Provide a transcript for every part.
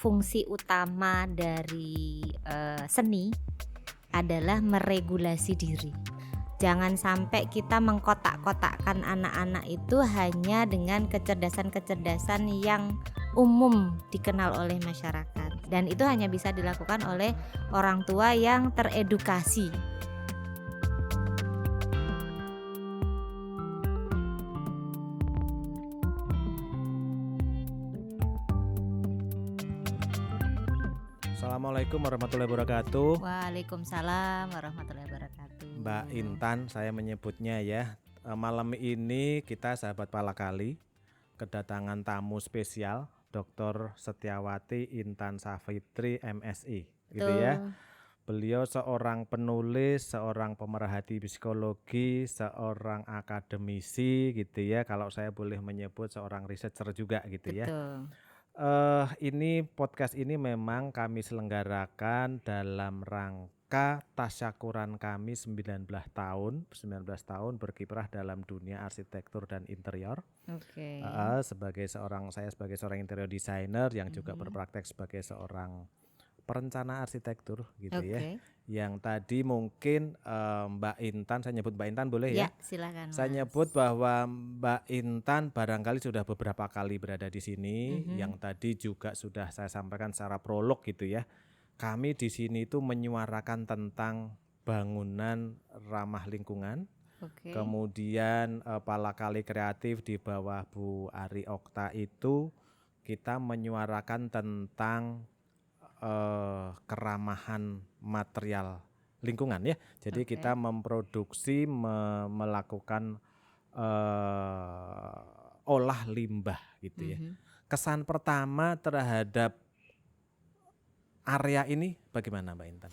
fungsi utama dari seni adalah meregulasi diri. Jangan sampai kita mengkotak-kotakkan anak-anak itu hanya dengan kecerdasan-kecerdasan yang umum dikenal oleh masyarakat, dan itu hanya bisa dilakukan oleh orang tua yang teredukasi. Assalamualaikum warahmatullahi wabarakatuh. Waalaikumsalam warahmatullahi wabarakatuh. Mbak Intan saya menyebutnya ya. Malam ini kita sahabat Palakali kedatangan tamu spesial Dr. Setiawati Intan Safitri MSI gitu ya. Beliau seorang penulis, seorang pemerhati psikologi, seorang akademisi gitu ya. Kalau saya boleh menyebut seorang researcher juga gitu ya. Ini podcast ini memang kami selenggarakan dalam rangka tasyakuran kami 19 tahun berkiprah dalam dunia arsitektur dan interior. Sebagai seorang interior designer yang juga berpraktek sebagai seorang perencana arsitektur gitu ya. Yang tadi mungkin Mbak Intan, saya nyebut Mbak Intan boleh ya? Silakan. Saya nyebut bahwa Mbak Intan barangkali sudah beberapa kali berada di sini. Yang tadi juga sudah saya sampaikan secara prolog gitu ya. Kami di sini itu menyuarakan tentang bangunan ramah lingkungan. Kemudian Palakali Kreatif di bawah Bu Ari Okta itu kita menyuarakan tentang keramahan material lingkungan ya. Jadi kita memproduksi, melakukan olah limbah gitu ya. Kesan pertama terhadap area ini bagaimana Mbak Intan?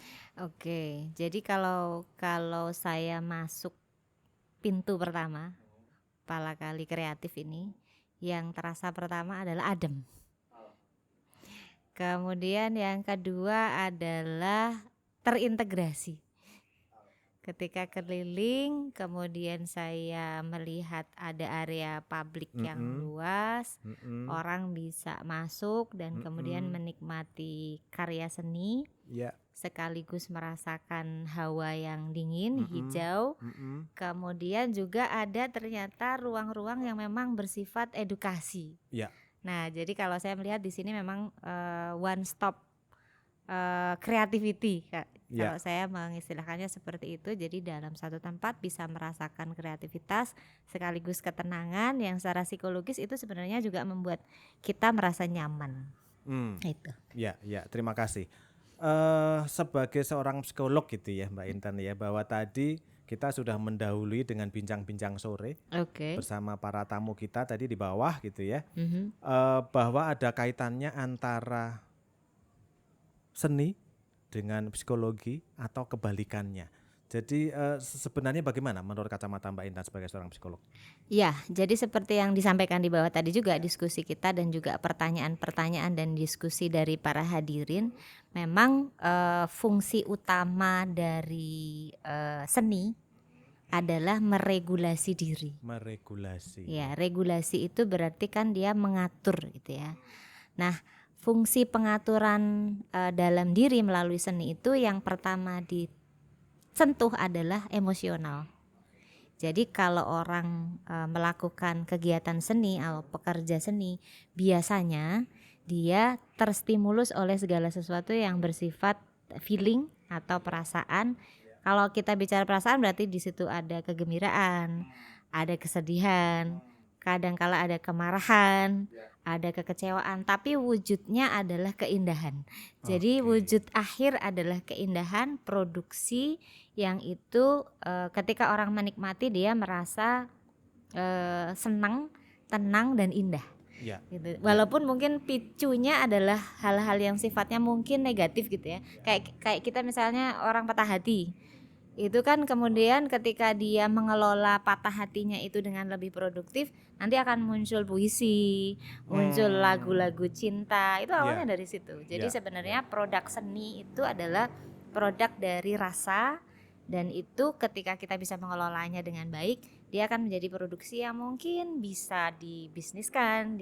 Jadi kalau saya masuk pintu pertama Palakali Kreatif ini, yang terasa pertama adalah adem. Kemudian yang kedua adalah terintegrasi. Ketika keliling, kemudian saya melihat ada area publik yang luas, orang bisa masuk dan kemudian menikmati karya seni, sekaligus merasakan hawa yang dingin, hijau. Kemudian juga ada ternyata ruang-ruang yang memang bersifat edukasi. Nah, jadi kalau saya melihat di sini memang one stop creativity, kalau saya mengistilahkannya seperti itu. Jadi dalam satu tempat bisa merasakan kreativitas sekaligus ketenangan yang secara psikologis itu sebenarnya juga membuat kita merasa nyaman. Itu. Ya, terima kasih. Sebagai seorang psikolog gitu ya Mbak Intan ya, bahwa tadi kita sudah mendahului dengan bincang-bincang sore bersama para tamu kita tadi di bawah gitu ya, bahwa ada kaitannya antara seni dengan psikologi atau kebalikannya. Jadi sebenarnya bagaimana menurut kacamata Mbak Intan sebagai seorang psikolog? Ya, jadi seperti yang disampaikan di bawah tadi juga diskusi kita dan juga pertanyaan-pertanyaan dan diskusi dari para hadirin, memang fungsi utama dari seni adalah meregulasi diri. Ya, regulasi itu berarti kan dia mengatur gitu ya. Nah, fungsi pengaturan dalam diri melalui seni itu yang pertama disentuh adalah emosional. Jadi kalau orang melakukan kegiatan seni atau pekerja seni, biasanya dia terstimulus oleh segala sesuatu yang bersifat feeling atau perasaan. Kalau kita bicara perasaan berarti di situ ada kegembiraan, ada kesedihan, kadang-kala ada kemarahan, ada kekecewaan, tapi wujudnya adalah keindahan. Jadi wujud akhir adalah keindahan produksi yang itu ketika orang menikmati dia merasa senang, tenang dan indah. Gitu. Walaupun mungkin picunya adalah hal-hal yang sifatnya mungkin negatif gitu ya. Kayak kita misalnya orang patah hati. Itu kan kemudian ketika dia mengelola patah hatinya itu dengan lebih produktif, nanti akan muncul puisi, muncul lagu-lagu cinta. Itu awalnya dari situ. Jadi sebenarnya produk seni itu adalah produk dari rasa, dan itu ketika kita bisa mengelolanya dengan baik, dia akan menjadi produksi yang mungkin bisa dibisniskan,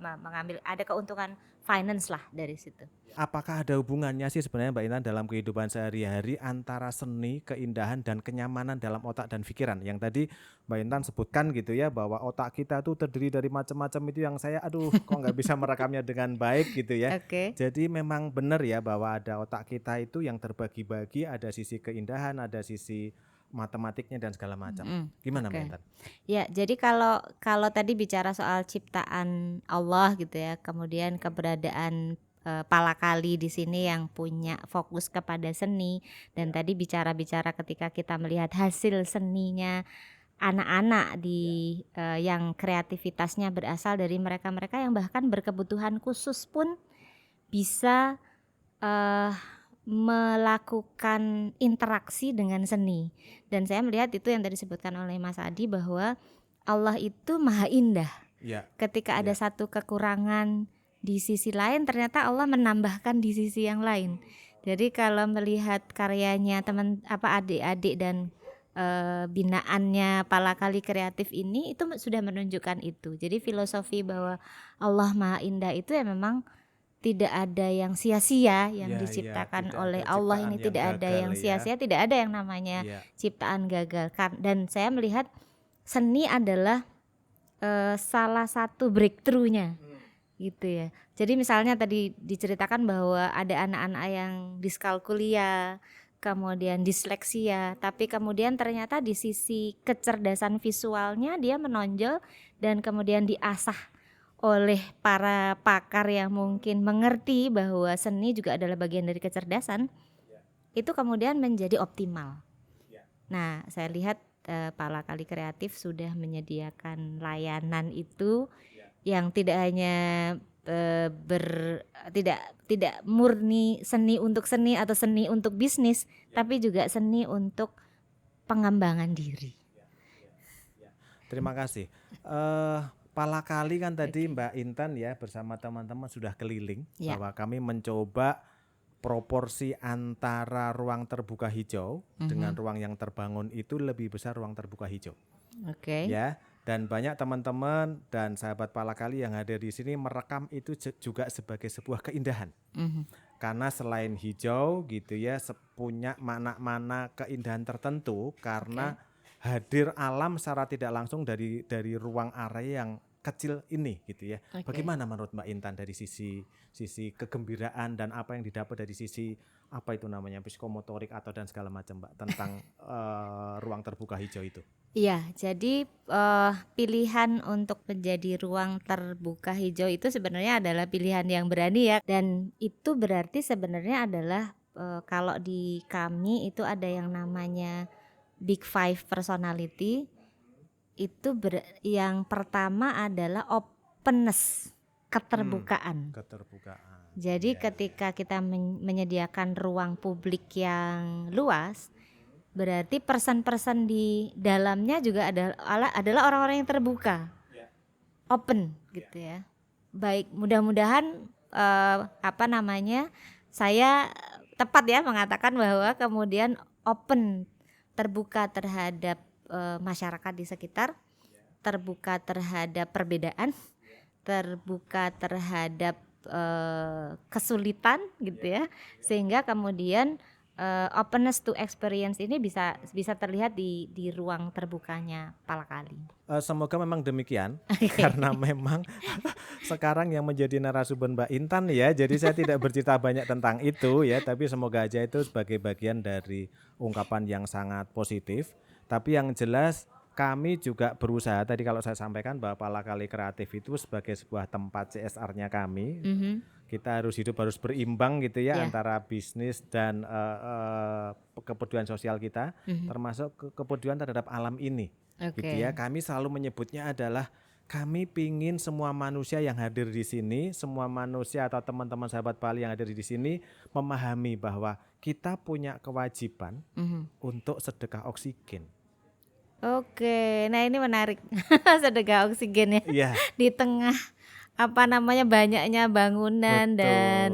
mengambil ada keuntungan finance lah dari situ. Apakah ada hubungannya sih sebenarnya Mbak Intan dalam kehidupan sehari-hari antara seni, keindahan, dan kenyamanan dalam otak dan pikiran? Yang tadi Mbak Intan sebutkan gitu ya, bahwa otak kita tuh terdiri dari macam-macam, itu yang saya aduh kok nggak bisa merekamnya dengan baik gitu ya. Oke. Jadi memang benar ya bahwa ada otak kita itu yang terbagi-bagi, ada sisi keindahan, ada sisi matematiknya dan segala macam. Gimana Mbak Oke. Intan? Ya, jadi kalau tadi bicara soal ciptaan Allah gitu ya, kemudian keberadaan pala kali di sini yang punya fokus kepada seni, dan tadi bicara ketika kita melihat hasil seninya anak-anak yang kreativitasnya berasal dari mereka-mereka yang bahkan berkebutuhan khusus pun bisa eh, melakukan interaksi dengan seni. Dan saya melihat itu yang tadi disebutkan oleh Mas Adi, bahwa Allah itu maha indah. Ya, Ketika ada ya. satu kekurangan di sisi lain, ternyata Allah menambahkan di sisi yang lain. Jadi kalau melihat karyanya adik-adik dan binaannya Pala Kali Kreatif ini, itu sudah menunjukkan itu. Jadi filosofi bahwa Allah maha indah itu ya memang tidak ada yang sia-sia yang Ya, ya, diciptakan tidak oleh ada Allah ciptaan ini, yang tidak ada gagal yang ya. sia-sia, tidak ada yang namanya Iya. ciptaan gagal. Dan saya melihat seni adalah salah satu breakthrough-nya gitu ya. Jadi misalnya tadi diceritakan bahwa ada anak-anak yang diskalkulia, kemudian disleksia, tapi kemudian ternyata di sisi kecerdasan visualnya dia menonjol dan kemudian diasah oleh para pakar yang mungkin mengerti bahwa seni juga adalah bagian dari kecerdasan, itu kemudian menjadi optimal. Nah, saya lihat Pala Kali Kreatif sudah menyediakan layanan itu yang tidak hanya tidak murni seni untuk seni atau seni untuk bisnis, tapi juga seni untuk pengembangan diri. Terima kasih. Pala Kali kan tadi Mbak Intan ya bersama teman-teman sudah keliling Ya. bahwa kami mencoba proporsi antara ruang terbuka hijau dengan ruang yang terbangun itu lebih besar ruang terbuka hijau. Oke. Ya, dan banyak teman-teman dan sahabat Pala Kali yang hadir di sini merekam itu juga sebagai sebuah keindahan. Karena selain hijau gitu ya, punya makna-makna keindahan tertentu karena hadir alam secara tidak langsung dari ruang area yang kecil ini gitu ya. Bagaimana menurut Mbak Intan dari sisi kegembiraan dan apa yang didapat dari sisi apa itu namanya psikomotorik atau dan segala macam Mbak tentang ruang terbuka hijau itu? Iya, jadi pilihan untuk menjadi ruang terbuka hijau itu sebenarnya adalah pilihan yang berani ya, dan itu berarti sebenarnya adalah kalau di kami itu ada yang namanya Big Five Personality. Itu yang pertama adalah openness, keterbukaan. Keterbukaan. Jadi ketika kita menyediakan ruang publik yang luas, berarti person-person di dalamnya juga adalah orang-orang yang terbuka, open gitu ya. Baik, mudah-mudahan saya tepat ya mengatakan bahwa kemudian open, terbuka terhadap masyarakat di sekitar, terbuka terhadap perbedaan, terbuka terhadap kesulitan gitu ya, sehingga kemudian openness to experience ini bisa terlihat di ruang terbukanya Pala Kali. Semoga memang demikian karena memang sekarang yang menjadi narasumber Mbak Intan ya, jadi saya tidak bercerita banyak tentang itu ya, tapi semoga aja itu sebagai bagian dari ungkapan yang sangat positif. Tapi yang jelas kami juga berusaha tadi kalau saya sampaikan bahwa Pala Kali Kreatif itu sebagai sebuah tempat CSR-nya kami. Kita harus berimbang gitu ya antara bisnis dan kepedulian sosial kita, termasuk kepedulian terhadap alam ini. Gitu ya. Kami selalu menyebutnya adalah kami pingin semua manusia yang hadir di sini, semua manusia atau teman-teman sahabat Pali yang hadir di sini memahami bahwa kita punya kewajiban untuk sedekah oksigen. Oke, nah ini menarik. Sedekah oksigen ya. Iya. Di tengah banyaknya bangunan. Betul. Dan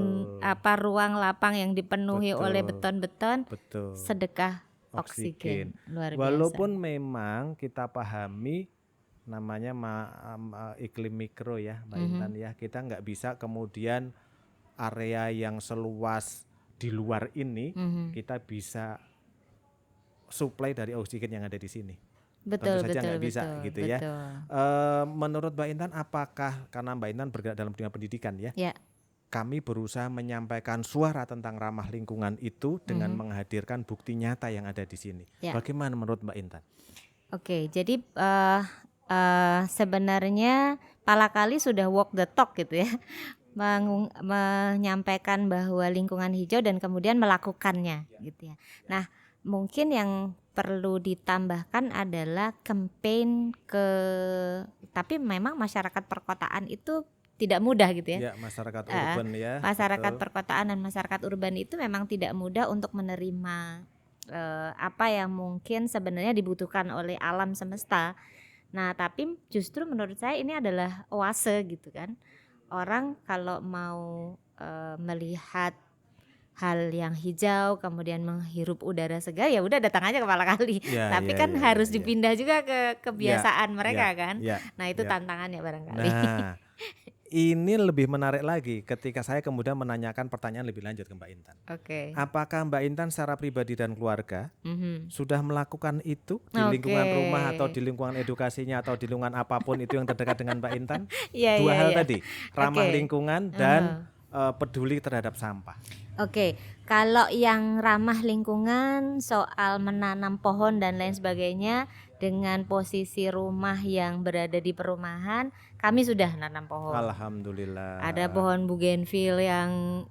ruang lapang yang dipenuhi oleh beton-beton. Sedekah oksigen. Luar biasa. Walaupun memang kita pahami namanya iklim mikro ya Mbak Intan ya. Kita nggak bisa kemudian area yang seluas di luar ini kita bisa supply dari oksigen yang ada di sini. Tentu Betul, saja betul, nggak bisa betul, gitu ya. betul. Menurut Mbak Intan, apakah karena Mbak Intan bergerak dalam dunia pendidikan ya, Ya. kami berusaha menyampaikan suara tentang ramah lingkungan itu dengan menghadirkan bukti nyata yang ada di sini. Ya. Bagaimana menurut Mbak Intan? Oke, jadi sebenarnya Palakali sudah walk the talk gitu ya, menyampaikan bahwa lingkungan hijau dan kemudian melakukannya gitu ya. Nah, mungkin yang perlu ditambahkan adalah campaign tapi memang masyarakat perkotaan itu tidak mudah gitu ya. Ya, masyarakat urban ya. Masyarakat Betul. perkotaan dan masyarakat urban itu memang tidak mudah untuk menerima apa yang mungkin sebenarnya dibutuhkan oleh alam semesta. Nah, tapi justru menurut saya ini adalah oase gitu kan. Orang kalau mau melihat hal yang hijau, kemudian menghirup udara segar, ya udah datang aja ke Palakali. Ya, Tapi ya, kan ya, harus ya, ya. dipindah juga ke kebiasaan mereka ya, kan. ya, Nah, itu ya. tantangannya barangkali. Nah, ini lebih menarik lagi ketika saya kemudian menanyakan pertanyaan lebih lanjut ke Mbak Intan. Oke. Apakah Mbak Intan secara pribadi dan keluarga sudah melakukan itu di Oke. lingkungan rumah atau di lingkungan edukasinya atau di lingkungan apapun itu yang terdekat dengan Mbak Intan? Iya, Dua iya, hal iya. tadi, ramah Oke. lingkungan dan peduli terhadap sampah. Oke, kalau yang ramah lingkungan soal menanam pohon dan lain sebagainya dengan posisi rumah yang berada di perumahan, kami sudah nanam pohon. Alhamdulillah. Ada pohon bougainville yang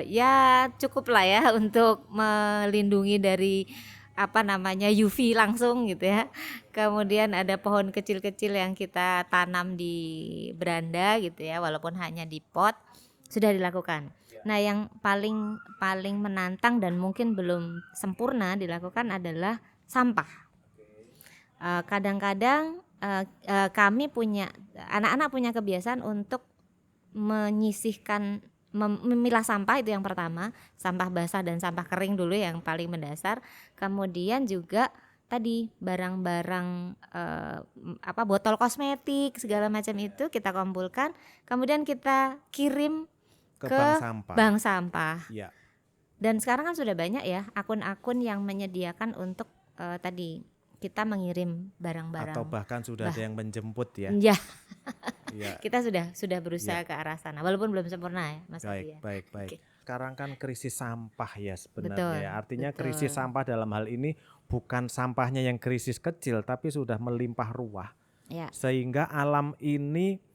ya cukup lah ya untuk melindungi dari UV langsung gitu ya. Kemudian ada pohon kecil-kecil yang kita tanam di beranda gitu ya, walaupun hanya di pot, sudah dilakukan. Nah, yang paling menantang dan mungkin belum sempurna dilakukan adalah sampah. Kadang-kadang kami anak-anak punya kebiasaan untuk menyisihkan, memilah sampah, itu yang pertama, sampah basah dan sampah kering dulu yang paling mendasar. Kemudian juga tadi barang-barang botol kosmetik segala macam itu kita kumpulkan, kemudian kita kirim ke bank sampah. Ya. Dan sekarang kan sudah banyak ya akun-akun yang menyediakan untuk tadi kita mengirim barang-barang. Atau bahkan sudah ada yang menjemput ya. Ya. Ya. Kita sudah berusaha ke arah sana, walaupun belum sempurna ya, Mas Adi ya. Baik. Oke. Sekarang kan krisis sampah ya sebenarnya. Betul, Artinya betul. krisis sampah dalam hal ini bukan sampahnya yang krisis kecil, tapi sudah melimpah ruah. Ya. Sehingga alam ini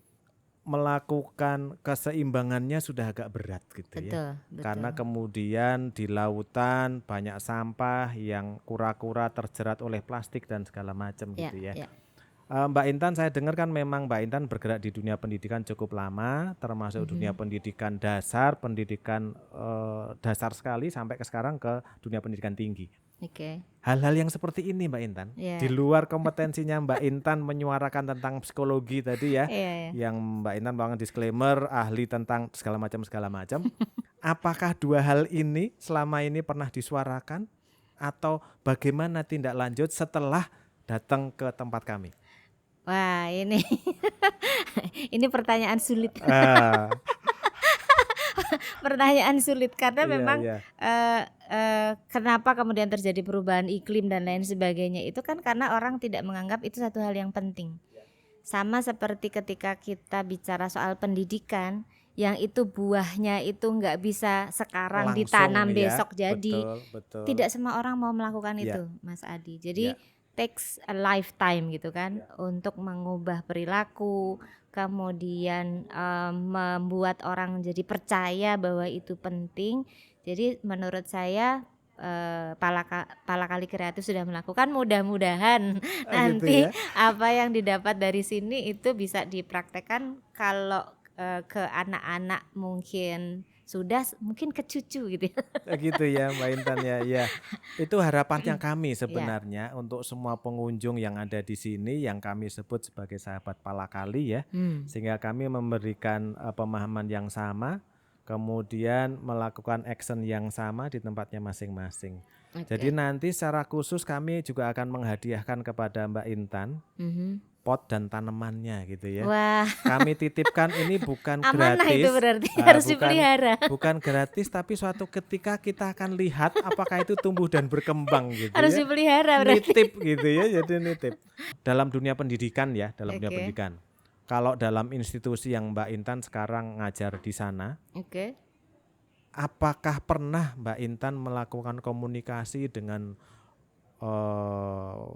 melakukan keseimbangannya sudah agak berat gitu ya. Betul. Karena kemudian di lautan banyak sampah yang kura-kura terjerat oleh plastik dan segala macam gitu ya. Mbak Intan, saya dengar kan memang Mbak Intan bergerak di dunia pendidikan cukup lama, termasuk dunia pendidikan dasar, pendidikan dasar sekali sampai ke sekarang ke dunia pendidikan tinggi. Oke. Hal-hal yang seperti ini Mbak Intan, di luar kompetensinya Mbak Intan menyuarakan tentang psikologi tadi ya, yang Mbak Intan bangun disclaimer ahli tentang segala macam. Apakah dua hal ini selama ini pernah disuarakan atau bagaimana tindak lanjut setelah datang ke tempat kami? Wah, ini ini pertanyaan sulit. Pertanyaan sulit karena memang kenapa kemudian terjadi perubahan iklim dan lain sebagainya itu kan karena orang tidak menganggap itu satu hal yang penting. Sama seperti ketika kita bicara soal pendidikan, yang itu buahnya itu nggak bisa sekarang langsung ditanam besok jadi. Betul. Tidak semua orang mau melakukan itu, Mas Adi. Jadi takes a lifetime gitu kan untuk mengubah perilaku, kemudian membuat orang jadi percaya bahwa itu penting. Jadi menurut saya Palakali Kreatif sudah melakukan, mudah-mudahan nanti gitu ya? Apa yang didapat dari sini itu bisa dipraktekkan kalau ke anak-anak mungkin ke cucu gitu ya. Gitu ya Mbak Intan ya. Itu harapannya kami sebenarnya untuk semua pengunjung yang ada di sini yang kami sebut sebagai sahabat Palakali ya. Sehingga kami memberikan pemahaman yang sama, kemudian melakukan action yang sama di tempatnya masing-masing. Jadi nanti secara khusus kami juga akan menghadiahkan kepada Mbak Intan pot dan tanamannya gitu ya. Wah, Kami titipkan ini bukan amanah itu gratis, berarti harus bukan dipelihara. bukan gratis, tapi suatu ketika kita akan lihat apakah itu tumbuh dan berkembang gitu Harus ya. dipelihara berarti. Nitip gitu ya, jadi nitip. Dalam dunia pendidikan ya, dalam dunia Oke. pendidikan. Kalau dalam institusi yang Mbak Intan sekarang ngajar di sana, Oke. apakah pernah Mbak Intan melakukan komunikasi dengan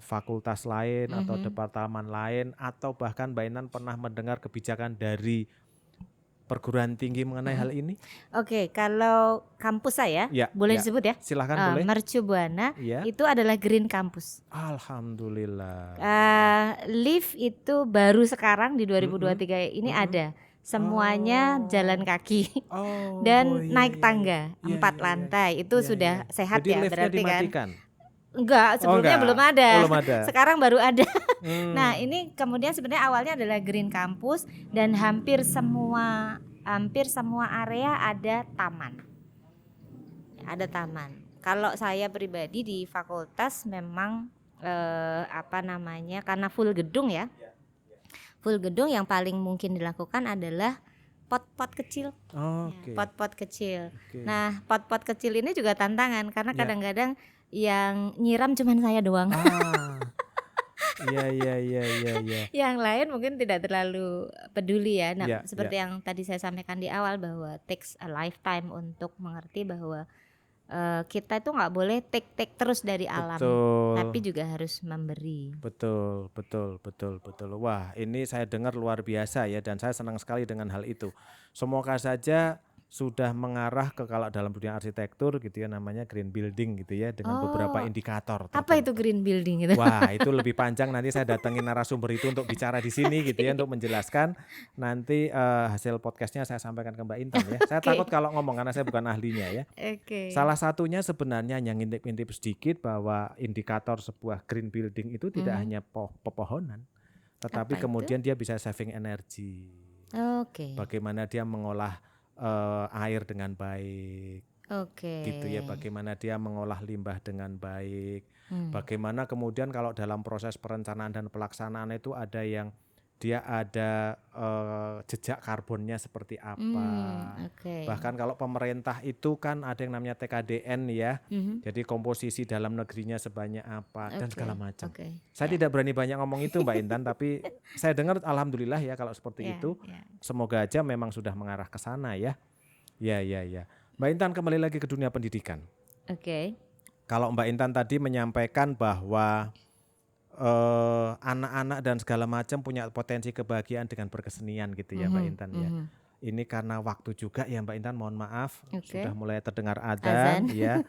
fakultas lain atau departemen lain, atau bahkan Mbak Intan pernah mendengar kebijakan dari perguruan tinggi mengenai hal ini? Oke, kalau kampus saya Ya, boleh ya. disebut ya? Silahkan boleh. Mercu Buana Iya. itu adalah Green Campus. Alhamdulillah. Lift itu baru sekarang di 2023 ini ada. Semuanya jalan kaki Oh, dan iya, naik iya, tangga iya. 4 Iya, lantai. Itu iya, sudah iya. sehat Jadi ya liftnya berarti kan? dimatikan? Enggak, sebelumnya enggak. belum ada. Belum ada. Sekarang baru ada. Hmm. Nah, ini kemudian sebenarnya awalnya adalah Green Campus dan hampir semua area ada taman. Ada taman. Kalau saya pribadi di fakultas memang karena full gedung ya. Full gedung, yang paling mungkin dilakukan adalah pot-pot kecil. Oke. Pot-pot kecil. Oke. Nah, pot-pot kecil ini juga tantangan karena Ya. kadang-kadang yang nyiram cuman saya doang. Iya. Yang lain mungkin tidak terlalu peduli ya. Nah, Ya, seperti yang tadi saya sampaikan di awal bahwa takes a lifetime untuk mengerti bahwa kita itu nggak boleh take terus dari alam, Betul. tapi juga harus memberi. Betul. Wah, ini saya dengar luar biasa ya, dan saya senang sekali dengan hal itu. Semoga saja sudah mengarah ke, kalau dalam dunia arsitektur gitu ya, namanya green building gitu ya, dengan beberapa indikator Apa itu tertentu. green building gitu? Wah, itu lebih panjang, nanti saya datengin narasumber itu untuk bicara di sini gitu ya, untuk menjelaskan. Nanti hasil podcastnya saya sampaikan ke Mbak Intan ya. Saya takut kalau ngomong karena saya bukan ahlinya ya. Oke. Salah satunya sebenarnya yang ngintip-ngintip sedikit bahwa indikator sebuah green building itu tidak hanya pepohonan, tetapi Apa itu? kemudian dia bisa saving energi. Oke. Bagaimana dia mengolah air dengan baik. Oke. Gitu ya, bagaimana dia mengolah limbah dengan baik. Bagaimana kemudian kalau dalam proses perencanaan dan pelaksanaan itu ada yang dia ada jejak karbonnya seperti apa. Oke. Bahkan kalau pemerintah itu kan ada yang namanya TKDN ya. Jadi komposisi dalam negerinya sebanyak apa dan segala macam. Oke. Saya tidak berani banyak ngomong itu Mbak Intan, tapi saya dengar alhamdulillah ya kalau seperti itu. Ya. Semoga aja memang sudah mengarah ke sana ya. Ya. Mbak Intan, kembali lagi ke dunia pendidikan. Oke. Kalau Mbak Intan tadi menyampaikan bahwa anak-anak dan segala macam punya potensi kebahagiaan dengan berkesenian gitu ya Mbak Intan ya. Ini karena waktu juga ya Mbak Intan, mohon maaf. Sudah mulai terdengar adzan ya.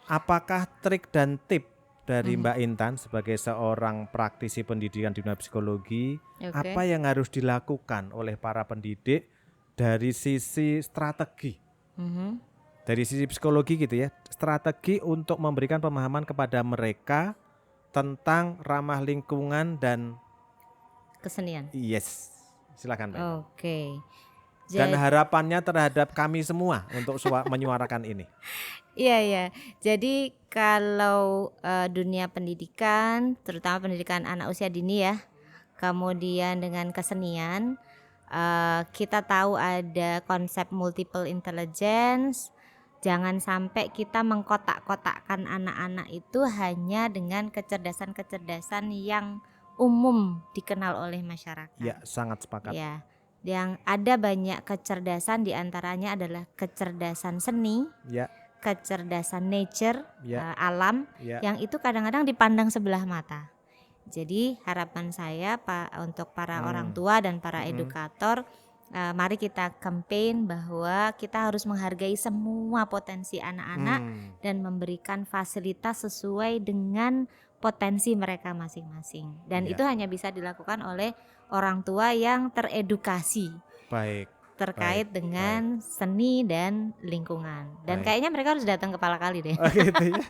Apakah trik dan tip dari Mbak Intan sebagai seorang praktisi pendidikan di dunia psikologi, apa yang harus dilakukan oleh para pendidik dari sisi strategi? Dari sisi psikologi gitu ya, strategi untuk memberikan pemahaman kepada mereka tentang ramah lingkungan dan kesenian. Yes, silakan Mbak. Oke. Dan harapannya terhadap kami semua untuk menyuarakan ini. Iya. Jadi kalau dunia pendidikan, terutama pendidikan anak usia dini ya, kemudian dengan kesenian, kita tahu ada konsep multiple intelligence. Jangan sampai kita mengkotak-kotakkan anak-anak itu hanya dengan kecerdasan-kecerdasan yang umum dikenal oleh masyarakat. Ya, sangat sepakat. Ya, yang ada banyak kecerdasan, diantaranya adalah kecerdasan seni, kecerdasan nature, alam, yang itu kadang-kadang dipandang sebelah mata. Jadi harapan saya untuk para orang tua dan para edukator, mari kita campaign bahwa kita harus menghargai semua potensi anak-anak dan memberikan fasilitas sesuai dengan potensi mereka masing-masing. Dan itu hanya bisa dilakukan oleh orang tua yang teredukasi terkait dengan seni dan lingkungan. Dan kayaknya mereka harus datang ke Palakali deh. Oh gitu ya.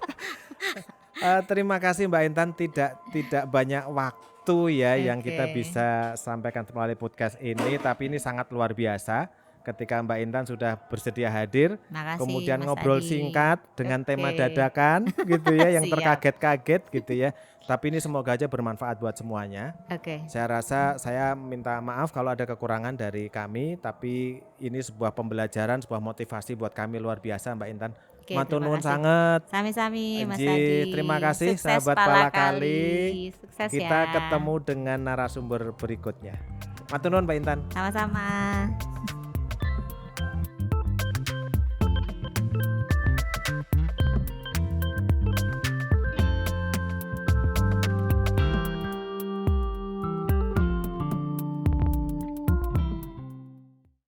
Terima kasih Mbak Intan, tidak banyak waktu ya yang kita bisa sampaikan melalui podcast ini, tapi ini sangat luar biasa ketika Mbak Intan sudah bersedia hadir, Makasih kemudian Mas ngobrol Adi. singkat dengan tema Oke. dadakan gitu ya, yang Siap. terkaget-kaget gitu ya. Tapi ini semoga aja bermanfaat buat semuanya. Oke. Saya rasa saya minta maaf kalau ada kekurangan dari kami, tapi ini sebuah pembelajaran, sebuah motivasi buat kami luar biasa Mbak Intan. Oke, Matur terima nuwun kasih. sanget. Sami-sami Mas Nggih, Adi. terima kasih Sukses sahabat Palakali. Sukses Kita ya. ketemu dengan narasumber berikutnya. Matur nuwun Mbak Intan. Sama-sama.